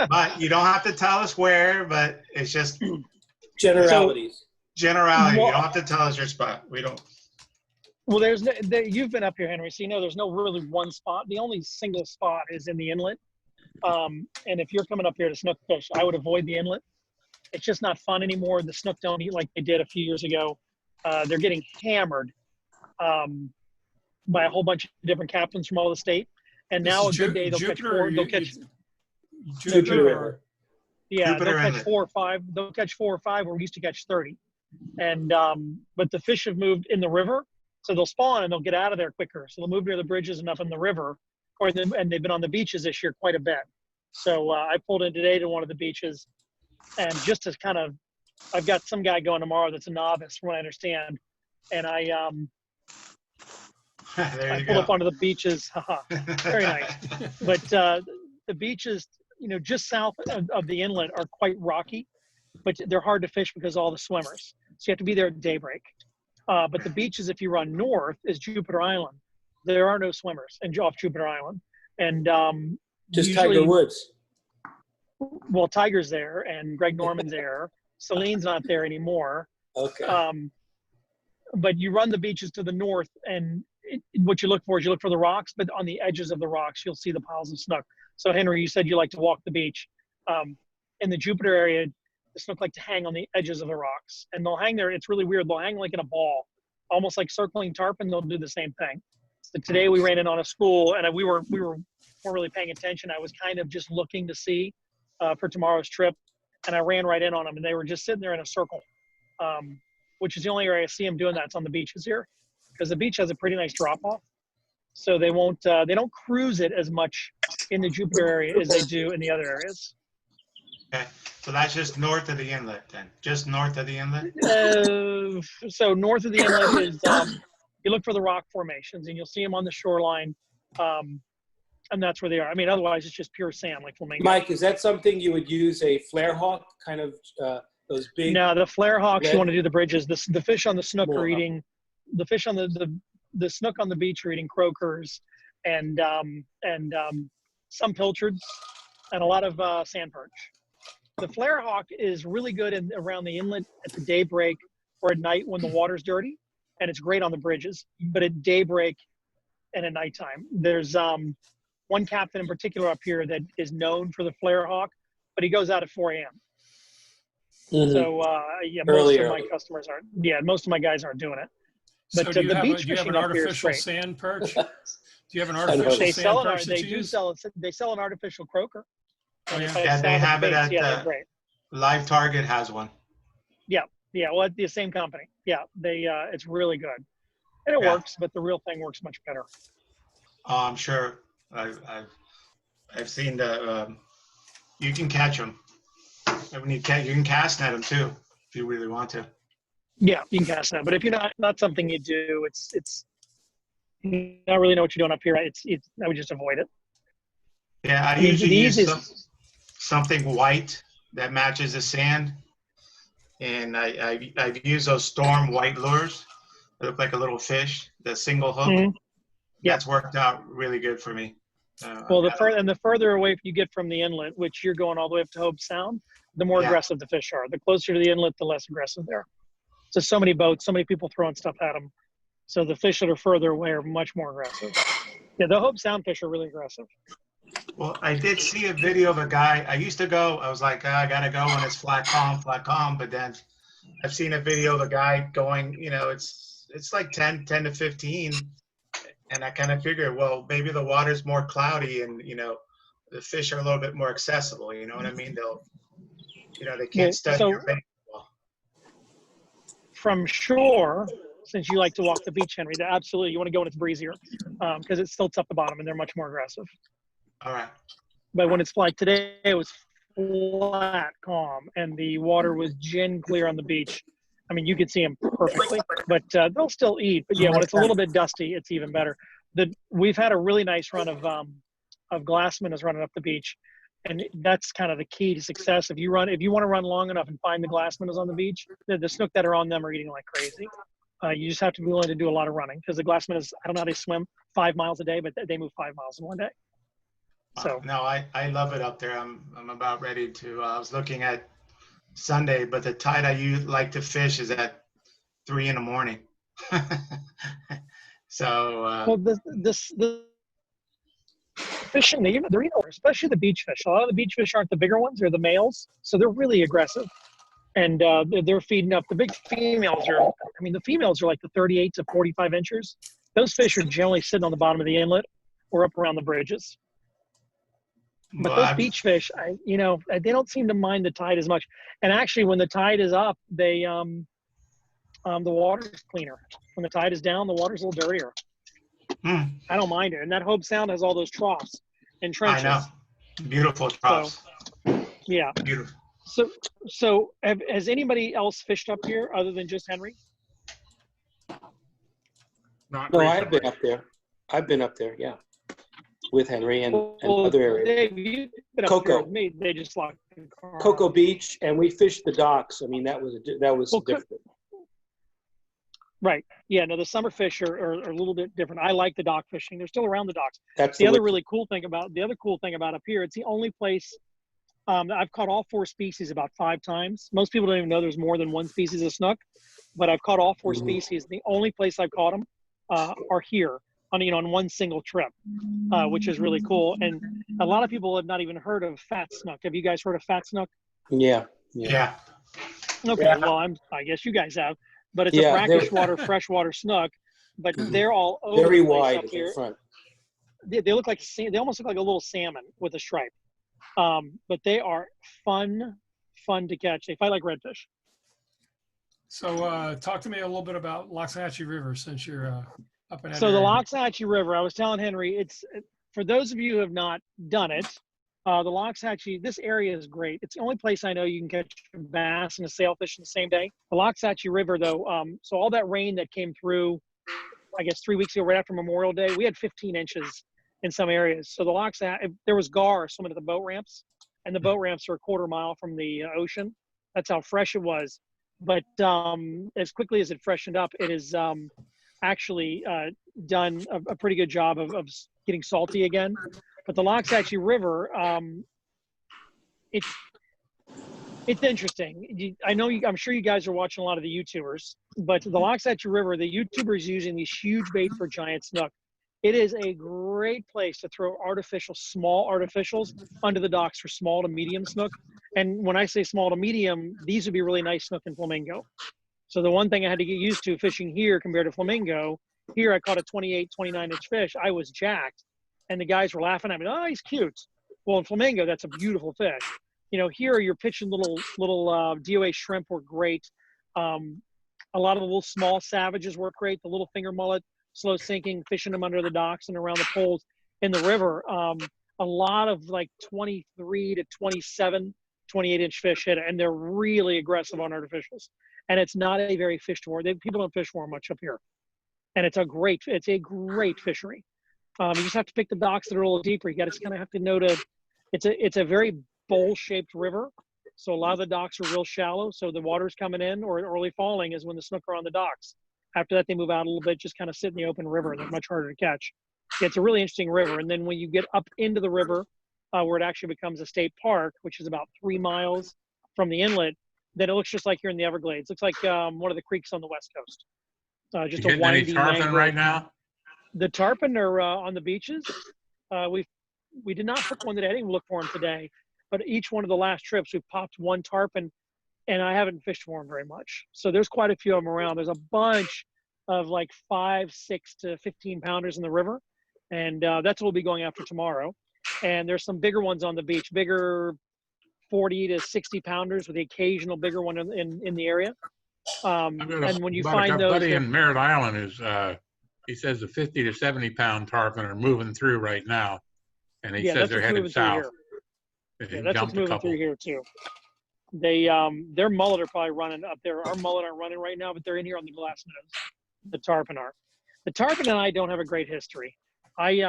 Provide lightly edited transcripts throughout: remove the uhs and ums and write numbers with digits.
But you don't have to tell us where, but it's just Generalities. generality. You Well, don't have to tell us your spot. We don't. well, you've been up here, Henry, so you know there's no really one spot. The only single spot is in the inlet. And if you're coming up here to snook fish, I would avoid the inlet. It's just not fun anymore. The snook don't eat like they did a few years ago. They're getting hammered by a whole bunch of different captains from all the state. And now a good day they'll catch four. They'll catch Jupiter River. Yeah, Jupiter they'll catch Inlet. 4 or 5. They'll catch 4 or 5 where we used to catch 30. And but the fish have moved in the river, so they'll spawn and they'll get out of there quicker. So they'll move near the bridges enough in the river, and they've been on the beaches this year quite a bit. So I pulled in today to one of the beaches, and just to kind of, I've got some guy going tomorrow that's a novice, from what I understand, and I There you pulled go. up onto the beaches. Very nice. But the beaches, just south of the inlet are quite rocky, but they're hard to fish because of all the swimmers. So you have to be there at daybreak. But the beaches, if you run north, is Jupiter Island. There are no swimmers off Jupiter Island. And Just usually, Tiger Woods. well, Tiger's there and Greg Norman's there. Celine's not there anymore. Okay. But you run the beaches to the north, and what you look for is you look for the rocks, but on the edges of the rocks, you'll see the piles of snook. So, Henry, you said you like to walk the beach. In the Jupiter area, the snook like to hang on the edges of the rocks, and they'll hang there. It's really weird. They'll hang like in a ball, almost like circling tarpon. They'll do the same thing. So today we ran in on a school, and we weren't really paying attention. I was kind of just looking to see for tomorrow's trip, and I ran right in on them, and they were just sitting there in a circle, which is the only area I see them doing that. It's on the beaches here, because the beach has a pretty nice drop off, so they don't cruise it as much in the Jupiter area as they do in the other areas. Okay. So that's just north of the inlet then. Just north of the inlet? So north of the inlet is, you look for the rock formations, and you'll see them on the shoreline, and that's where they are. I mean, otherwise it's just pure sand, like flamingo. Mike, is that something you would use a flare hawk, kind of those big? No, the flare hawks, red- you want to do the bridges. The fish on the snook More are up. eating, the fish on the snook on the beach are eating croakers and some pilchards and a lot of sand perch. The flare hawk is really good around the inlet at the daybreak or at night when the water's dirty, and it's great on the bridges. But at daybreak and at nighttime, there's one captain in particular up here that is known for the flare hawk, but he goes out at 4 a.m. Mhm. So yeah, most of my customers aren't. Yeah, most of my guys aren't doing it. But So do you the have, beach do you have fishing an up here is artificial great. sand perch? Do you have an know. artificial They sand sell an perch they that you do use? sell they sell an artificial croaker. Oh, yeah. Yeah, they have it at they're great. Live Target has one. Yeah, well, at the same company. Yeah, they it's really good, and it Yeah. works. But the real thing works much better. Oh, I'm sure. I've seen the. You can catch them. When you can cast net them too, if you really want to. Yeah, you can cast that. But if you're not something you do, it's you don't really know what you're doing up here. It's I would just avoid it. Yeah, I mean, usually the use easiest- something white that matches the sand, and I've used those storm white lures. They look like a little fish, the single hook. Mhm. Yeah. That's worked out really good for me. Well, I've got 'em. the further away you get from the inlet, which you're going all the way up to Hope Sound, the more Yeah. aggressive the fish are. The closer to the inlet, the less aggressive they are. So many boats, so many people throwing stuff at them. So the fish that are further away are much more aggressive. Yeah, the Hope Sound fish are really aggressive. Well, I did see a video of a guy. I used to go. I was like, I gotta go when it's flat calm. But then I've seen a video of a guy going. It's like 10 to 15, and I kind of figure, well, maybe the water's more cloudy, and the fish are a little bit more accessible. You know what I mean? They can't study so- your bait well. From shore, since you like to walk the beach, Henry, absolutely you want to go when it's breezier, because it tilts up the bottom and they're much more aggressive. All right. But when it's like today, it was flat calm and the water was gin clear on the beach. I mean, you could see them perfectly, but they'll still eat. But yeah, when it's a little bit dusty, it's even better. We've had a really nice run of glassman is running up the beach, and that's kind of the key to success. If you want to run long enough and find the glassman is on the beach, the snook that are on them are eating like crazy. You just have to be willing to do a lot of running, because the glassman is, I don't know how they swim 5 miles a day, but they move 5 miles in one day. So No, I love it up there. I'm about ready to. I was looking at Sunday, but the tide I like to fish is at 3 in the morning. So well, the fishing, they're especially the beach fish. A lot of the beach fish aren't the bigger ones; they're the males, so they're really aggressive, and they're feeding up. The big females are. I mean, the females are like the 38 to 45 inches. Those fish are generally sitting on the bottom of the inlet or up around the bridges. But well, those beach fish, they don't seem to mind the tide as much. And actually, when the tide is up, the water's cleaner. When the tide is down, the water's a little dirtier. I don't mind it. And that Hope Sound has all those troughs and trenches. I know, beautiful troughs. So, yeah. Beautiful. So has anybody else fished up here other than just Henry? Not No, recently. I've been up there. I've been up there, yeah, with Henry and Well, other areas. Dave, you've been up Cocoa. here with me. They just locked the car. Cocoa Beach, and we fished the docks. I mean, that was Well, different. Right. Yeah, no, the summer fish are a little bit different. I like the dock fishing. They're still around the docks. That's The other way- really cool thing about up here, it's the only place I've caught all 4 species about 5 times. Most people don't even know there's more than one species of snook, but I've caught all 4 species. The only place I've caught them are here on one single trip, which is really cool. And a lot of people have not even heard of fat snook. Have you guys heard of fat snook? Yeah. Yeah. Okay, Yeah. well, I guess you guys have, but it's Yeah, a they're- brackish water, freshwater snook, but they're all over Very the place wide up at here. the front. They look like they almost look like a little salmon with a stripe, but they are fun to catch. They fight like redfish. So talk to me a little bit about Loxahatchee River since you're up in that So the area. Loxahatchee River, I was telling Henry, it's for those of you who have not done it, the Loxahatchee, this area is great. It's the only place I know you can catch a bass and a sailfish in the same day. The Loxahatchee River, though, so all that rain that came through, I guess 3 weeks ago, right after Memorial Day, we had 15 inches in some areas. So the Loxahatchee, there was gar swimming at the boat ramps, and the boat ramps are a quarter mile from the ocean. That's how fresh it was. But as quickly as it freshened up, it has actually done a pretty good job of getting salty again. But the Loxahatchee River, it's interesting. I'm sure you guys are watching a lot of the YouTubers, but the Loxahatchee River, the YouTubers using these huge bait for giant snook. It is a great place to throw small artificials under the docks for small to medium snook. And when I say small to medium, these would be really nice snook and flamingo. So the one thing I had to get used to fishing here compared to flamingo, here I caught a 28, 29-inch fish. I was jacked. And the guys were laughing at me. Oh, he's cute. Well, in flamingo, that's a beautiful fish. Here you're pitching little DOA shrimp were great. A lot of the little small savages work great. The little finger mullet, slow sinking, fishing them under the docks and around the poles in the river. A lot of like 23 to 27, 28-inch fish hit it, and they're really aggressive on artificials. And it's not a very people don't fish for them much up here. And it's a great fishery. You just have to pick the docks that are a little deeper. You got to just kind of have to know it's a very bowl-shaped river. So a lot of the docks are real shallow. So the water's coming in or early falling is when the snook are on the docks. After that, they move out a little bit, just kind of sit in the open river, and they're much harder to catch. It's a really interesting river. And then when you get up into the river, where it actually becomes a state park, which is about 3 miles from the inlet, then it looks just like you're in the Everglades. Looks like one of the creeks on the West Coast. Just You a getting any windy tarpon mangrove. right now? The tarpon are on the beaches. We did not put one today. I didn't look for them today, but each one of the last trips we've popped one tarpon, and I haven't fished for them very much. So there's quite a few of them around. There's a bunch of like 5, 6 to 15 pounders in the river, and that's what we'll be going after tomorrow. And there's some bigger ones on the beach, bigger 40 to 60 pounders with the occasional bigger one in the area. And when you find those, buddy in Merritt Island is he says the 50 to 70 pound tarpon are moving through right now, and he says they're headed south. Yeah, that's what's moving through here too. They their mullet are probably running up there. Our mullet aren't running right now, but they're in here on the glass nose. The tarpon are. The tarpon and I don't have a great history. I've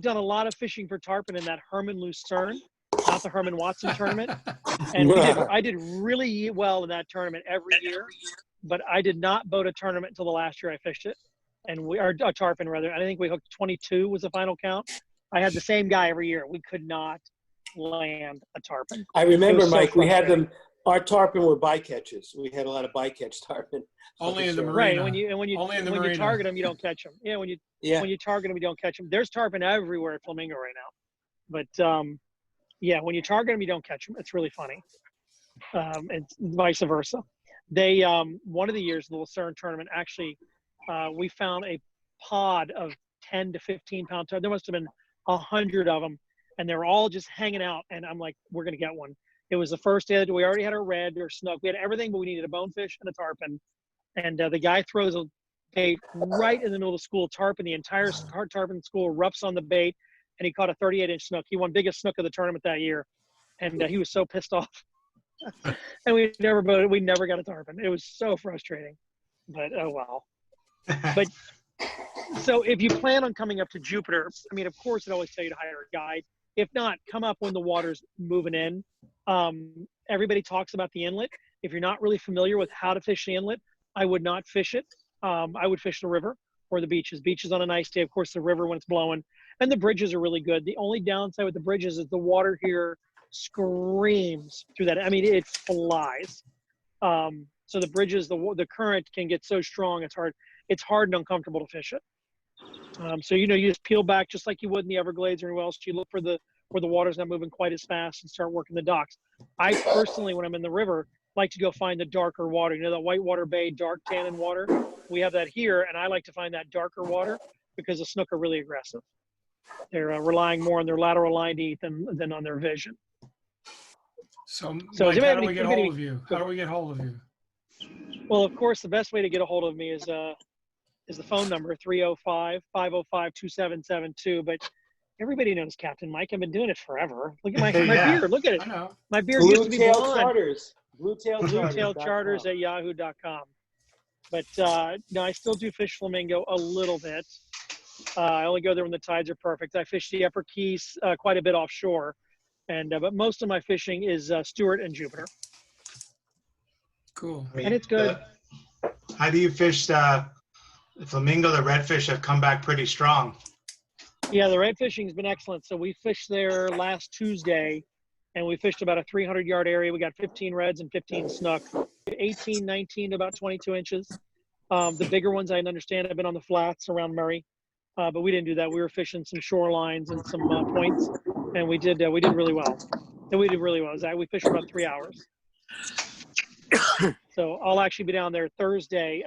done a lot of fishing for tarpon in that Herman Lucerne, not the Herman Watson tournament. And I did really well in that tournament every year, but I did not boat a tournament until the last year I fished it. and we are a tarpon rather. I think we hooked 22 was the final count. I had the same guy every year. We could not land a tarpon. I remember, so Mike, we had frustrating. them, our tarpon were bycatches. We had a lot of bycatch tarpon. Only in the Sure. Right, marina. and when you Only in the when marina. you target them, you don't catch them. Yeah, when you target them, you don't catch them. There's tarpon everywhere at Flamingo right now, but yeah, when you target them, you don't catch them. It's really funny. And vice versa. They one of the years in the Lucerne tournament, actually, we found a pod of 10 to 15 pound tarpon. There must have been 100 of them, and they were all just hanging out. And I'm like, we're gonna get one. It was the first day. We already had our red or snook. We had everything, but we needed a bonefish and a tarpon. And the guy throws a bait right in the middle of the school tarpon. The entire tarpon school erupts on the bait, and he caught a 38-inch snook. He won biggest snook of the tournament that year, and he was so pissed off. And we never got a tarpon. It was so frustrating, but oh well. But so if you plan on coming up to Jupiter, I mean, of course, I'd always tell you to hire a guide. If not, come up when the water's moving in. Everybody talks about the inlet. If you're not really familiar with how to fish the inlet, I would not fish it. I would fish the river or the beaches. Beaches on a nice day, of course, the river when it's blowing. And the bridges are really good. The only downside with the bridges is the water here screams through that. I mean, it flies. So the bridges, the current can get so strong, it's hard and uncomfortable to fish it. So, you just peel back just like you would in the Everglades or anywhere else. You look for where the water's not moving quite as fast and start working the docks. I personally, when I'm in the river, like to go find the darker water. You know, that whitewater bay, dark tannin water? We have that here, and I like to find that darker water because the snook are really aggressive. They're relying more on their lateral line to eat than on their vision. So So Mike, how do we get hold of you? How do we get hold of you? Well, of course, the best way to get a hold of me is the phone number, 305-505-2772. But everybody knows Captain Mike. I've been doing it forever. Look at my Yeah. beard. Look at it. I know. My beard used to be blonde. Charters. Bluetailcharters at yahoo.com. But no, I still do fish Flamingo a little bit. I only go there when the tides are perfect. I fish the Upper Keys quite a bit offshore, but most of my fishing is Stewart and Jupiter. Cool. I mean, And it's good. How do you fish the Flamingo? The redfish have come back pretty strong. Yeah, the red fishing's been excellent. So we fished there last Tuesday, and we fished about a 300-yard area. We got 15 reds and 15 snook, 18, 19 to about 22 inches. The bigger ones, I understand, have been on the flats around Murray, but we didn't do that. We were fishing some shorelines and some points, and we did really well. And we did really well. We fished for about 3 hours. So I'll actually be down there Thursday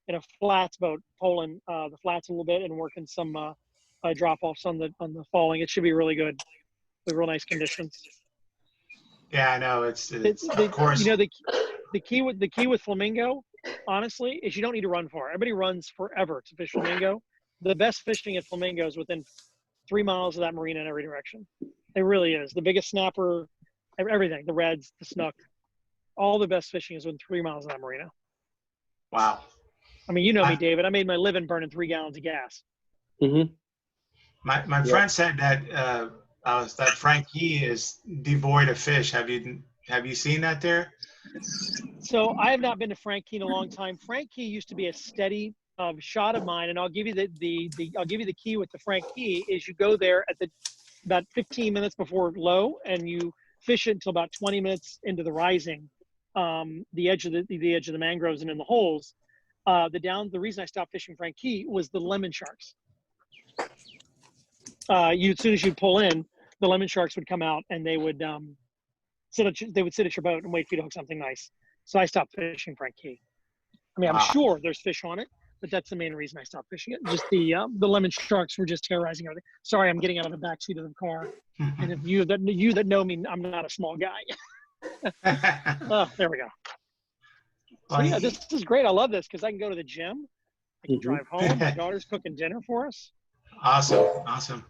in a flats boat, pulling the flats a little bit and working some drop-offs on the falling. It should be really good with real nice conditions. Yeah, I know. It's of course. The key with Flamingo, honestly, is you don't need to run far. Everybody runs forever to fish Flamingo. The best fishing at Flamingo is within 3 miles of that marina in every direction. It really is. The biggest snapper, everything, the reds, the snook, all the best fishing is within 3 miles of that marina. Wow. I mean, you know me, David. I made my living burning 3 gallons of gas. Mm-hmm. My friend said that that Frank Key is devoid of fish. Have you seen that there? So I have not been to Frank Key in a long time. Frank Key used to be a steady shot of mine, and I'll give you the key with the Frank Key is you go there at about 15 minutes before low, and you fish it until about 20 minutes into the rising, the edge of the mangroves and in the holes. The reason I stopped fishing Frank Key was the lemon sharks. As soon as you pull in, the lemon sharks would come out and they would sit at your boat and wait for you to hook something nice. So I stopped fishing Frank Key. I mean, I'm sure there's fish on it, but that's the main reason I stopped fishing it. Just the lemon sharks were just terrorizing everything. Sorry, I'm getting out of the back seat of the car. And if you that know me, I'm not a small guy. Oh, there we go. So yeah, this is great. I love this because I can go to the gym. I can drive home. My daughter's cooking dinner for us. Awesome.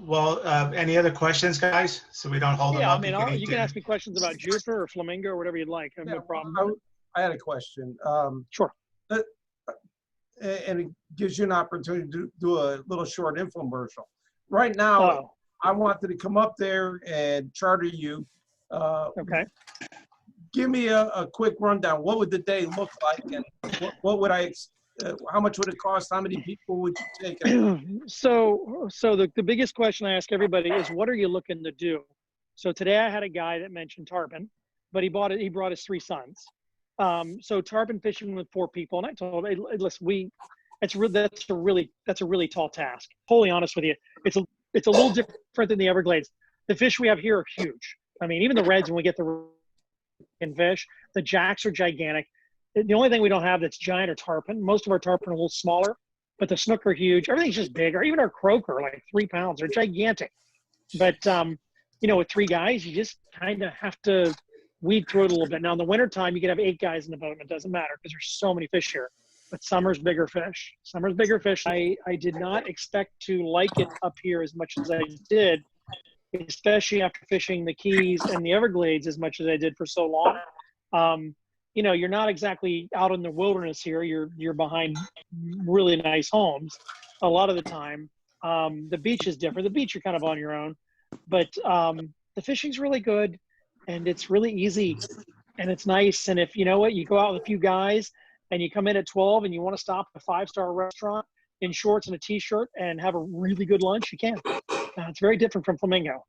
Well, any other questions, guys? So we don't hold them up. Yeah, I mean, you can ask me questions about Jupiter or Flamingo or whatever you'd like. I have no problem. I had a question. Sure. And it gives you an opportunity to do a little short infomercial. Right now, I wanted to come up there and charter you. Okay. Give me a quick rundown. What would the day look like, and what would I How much would it cost? How many people would you take? So the biggest question I ask everybody is, what are you looking to do? So today I had a guy that mentioned tarpon, but he brought his 3 sons. So tarpon fishing with 4 people, and I told him, hey, listen, that's a really tall task. Totally honest with you, it's a little different than the Everglades. The fish we have here are huge. I mean, even the reds, when we get the fish, the jacks are gigantic. The only thing we don't have that's giant are tarpon. Most of our tarpon are a little smaller, but the snook are huge. Everything's just bigger. Even our croaker, like 3 pounds, they're gigantic. But with 3 guys, you just kind of have to weed through it a little bit. Now in the wintertime, you can have 8 guys in the boat, and it doesn't matter because there's so many fish here. But summer's bigger fish. I did not expect to like it up here as much as I did, especially after fishing the Keys and the Everglades as much as I did for so long. You're not exactly out in the wilderness here. You're behind really nice homes a lot of the time. The beach is different. The beach, you're kind of on your own, but the fishing's really good, and it's really easy, and it's nice. And if you know what, you go out with a few guys and you come in at 12 and you want to stop at a 5-star restaurant in shorts and a t-shirt and have a really good lunch, you can. It's very different from Flamingo.